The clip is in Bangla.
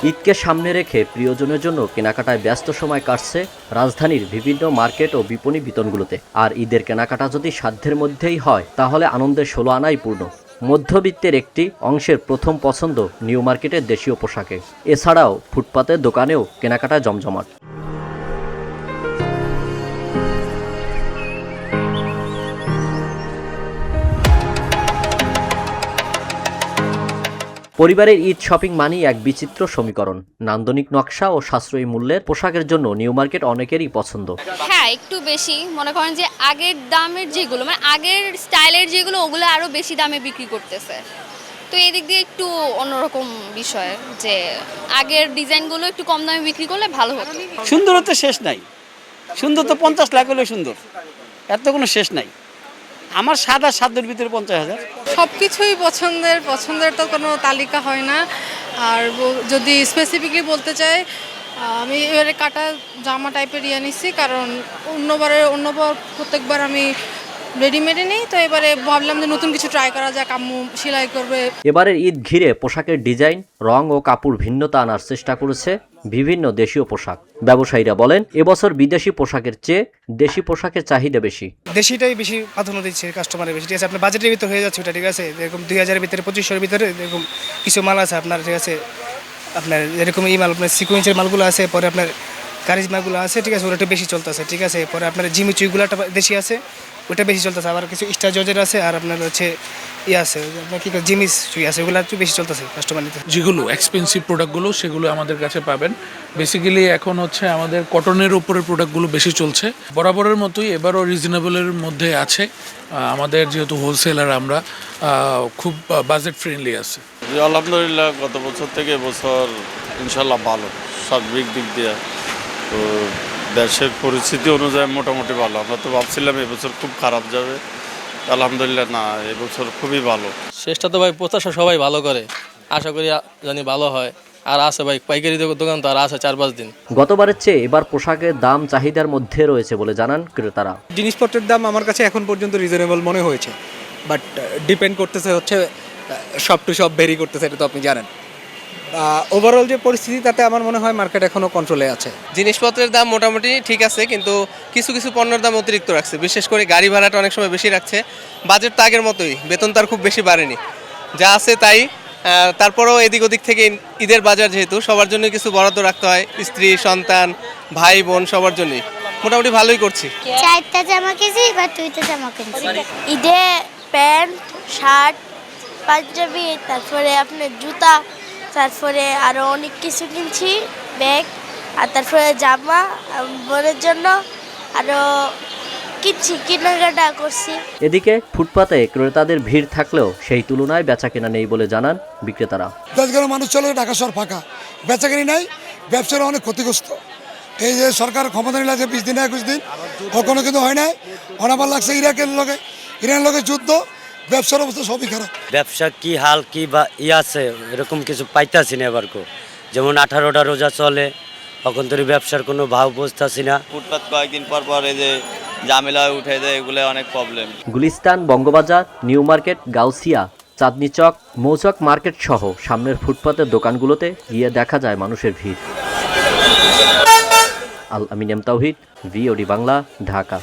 ঈদকে সামনে রেখে প্রিয়জনের জন্য কেনাকাটায় ব্যস্ত সময় কাটছে রাজধানীর বিভিন্ন মার্কেট ও বিপণী বিতানগুলোতে। আর ঈদের কেনাকাটা যদি সাধ্যের মধ্যেই হয় তাহলে আনন্দের 16 আনাই পূর্ণ। মধ্যবিত্তের একটি অংশের প্রথম পছন্দ নিউ মার্কেটের দেশীয় পোশাকে। এছাড়াও ফুটপাতের দোকানেও কেনাকাটা জমজমাট। পরিবারের ঈদ শপিং মানেই এক বিচিত্র সমীকরণ। নান্দনিক নকশা ও সাশ্রয়ী মূল্যের পোশাকের জন্য নিউ মার্কেট অনেকেরই পছন্দ। হ্যাঁ, একটু বেশি মনে করেন যে আগের দামের যেগুলো মানে আগের স্টাইলের যেগুলো ওগুলো আরো বেশি দামে বিক্রি করতেছে। তো এই দিক দিয়ে একটু অন্যরকম বিষয় যে আগের ডিজাইনগুলো একটু কম দামে বিক্রি করলে ভালো হতো। সুন্দরতা শেষ নাই, সুন্দর তো 50 লাখ হলেও সুন্দর, এত কোনো শেষ নাই। আমার সাদা সাধ্যের ভিতরে 50,000। সব কিছুই পছন্দের তো কোনো তালিকা হয় না। আর যদি স্পেসিফিকলি বলতে চাই, আমি এবারে কাটা জামা টাইপের নিচ্ছি, কারণ অন্যবার প্রত্যেকবার আমি রেডিমেডে নেই, তো এবারে ভাবলাম যে নতুন কিছু ট্রাই করা যাক, আম্মু সেলাই করবে। এবারের ঈদ ঘিরে পোশাকের ডিজাইন, রং ও কাপড় ভিন্নতা আনার চেষ্টা করেছে বিভিন্ন দেশীয় পোশাক। ব্যবসায়ীরা বলেন এবছর বিদেশি পোশাকের চেয়ে দেশি পোশাকের চাহিদা বেশি। দেশিটাই বেশি প্রাধান্য দিচ্ছে কাস্টমারের বেশি, ঠিক আছে। আপনার বাজেটের ভিতরে হয়ে যাচ্ছে ওটা, ঠিক আছে। এরকম 2000-এর ভিতরে 2500-এর ভিতরে এরকম কিছু মাল আছে আপনার, ঠিক আছে। আপনার এরকম এই মাল আপনার সিকোয়েন্সের মালগুলো আছে, পরে আপনার কারিজমাগুলো আছে, ঠিক আছে, ওটা বেশি চলতেছে, ঠিক আছে। পরে আপনার জিমিচুইগুলো দেশি আছে, ওটা বেশি চলতেছে। আবার কিছু স্টার জর্জের আছে, আর আপনার হচ্ছে আছে আপনার কি জিমিস চুই আছে, ওগুলো একটু বেশি চলতেছে কাস্টমার নিতে। যেগুলো এক্সপেন্সিভ প্রোডাক্টগুলো সেগুলো আমাদের কাছে পাবেন। বেসিক্যালি এখন হচ্ছে আমাদের কটনের উপরের প্রোডাক্টগুলো বেশি চলছে। বরাবরের মতোই এবারও রিজনেবলের মধ্যে আছে। আমাদের যেহেতু হোলসেলার, আমরা খুব বাজেট ফ্রেন্ডলি আছে। আলহামদুলিল্লাহ, গত বছর থেকে এবছর ইনশাল্লাহ ভালো সার্বিক দিক দিয়ে। তো দেশের পরিস্থিতি অনুযায়ী মোটামুটি ভালো। আমরা তো ভাবছিলাম এবছর খুব খারাপ যাবে, আলহামদুলিল্লাহ না, এবছর খুবই ভালো। শেষটা তো ভাই প্রত্যাশা সবাই ভালো করে, আশা করি জানি ভালো হয়। আর আছে ভাই পাইকারি দোকান তো আর আছে 4-5 দিন। গতবারের চেয়ে এবার পোশাকের দাম চাহিদার মধ্যে রয়েছে বলে জানান ক্রেতারা। জিনিসপত্রের দাম আমার কাছে এখন পর্যন্ত রিজনেবল মনে হয়েছে, বাট ডিপেন্ড করতেছে হচ্ছে সব টু সব ভেরি করতেছে, এটা তো আপনি জানেন। ওভারঅল যে পরিস্থিতি, তাতে আমার মনে হয় মার্কেট এখনও কন্ট্রোলে আছে। জিনিসপত্রের দাম মোটামুটি ঠিক আছে, কিন্তু কিছু কিছু পণ্যের দাম অতিরিক্ত রাখছে। বিশেষ করে গাড়ি ভাড়াটা অনেক সময় বেশি রাখছে। বাজেট তো আগের মতোই, বেতন তার খুব বেশি বাড়েনি, যা আছে তাই। তারপরেও এদিক ওদিক থেকে ঈদের বাজার যেহেতু সবার জন্য কিছু বরাদ্দ রাখতে হয়, স্ত্রী সন্তান ভাই বোন সবার জন্যই মোটামুটি ভালোই করছি। 4টা জামা কিনছি, এবার 2টা জামা কিনছি। ঈদে প্যান্ট, শার্ট, পাঞ্জাবি, তারপরে আপনার জুতা, তারপরে আরও অনেক কিছু কিনছি, ব্যাগ, আর তারপরে জামা বোনের জন্য আরও কেনাকাটা করছি। এদিকে ফুটপাতে ক্রেতাদের ভিড় থাকলেও সেই তুলনায় বেচাকেনা নেই বলে জানান বিক্রেতারা। 10 মানুষ চলে, ঢাকা শহর ফাঁকা, বেচাকেনি নাই, ব্যবসার অনেক ক্ষতিগ্রস্ত। এই যে সরকার ক্ষমতা নিলে 20 দিন 21 দিন, কখনো কিন্তু হয় নাই। অনাবার লাগছে ইরানের লগে যুদ্ধ, ব্যবসার অবস্থা সবই খারাপ। ব্যবসা কি হাল কি বা আছে এরকম কিছু পাইতাছি না এবার। যেমন 18টা রোজা চলে, তখন তোর ব্যবসার কোনো ভাব বুঝতেছি না। ফুটপাত কয়েকদিন পর এই যে ঝামেলা উঠে যায়, এগুলো অনেক problem. Gulistan, Bangabazar, new market, Gausia, Chandni Chawk, Mouchak market সহ সামনের ফুটপাতের দোকানগুলোতে গিয়ে দেখা যায় মানুষের ভিড়। Al Amin M Tawhid, VOD Bangla, Dhaka.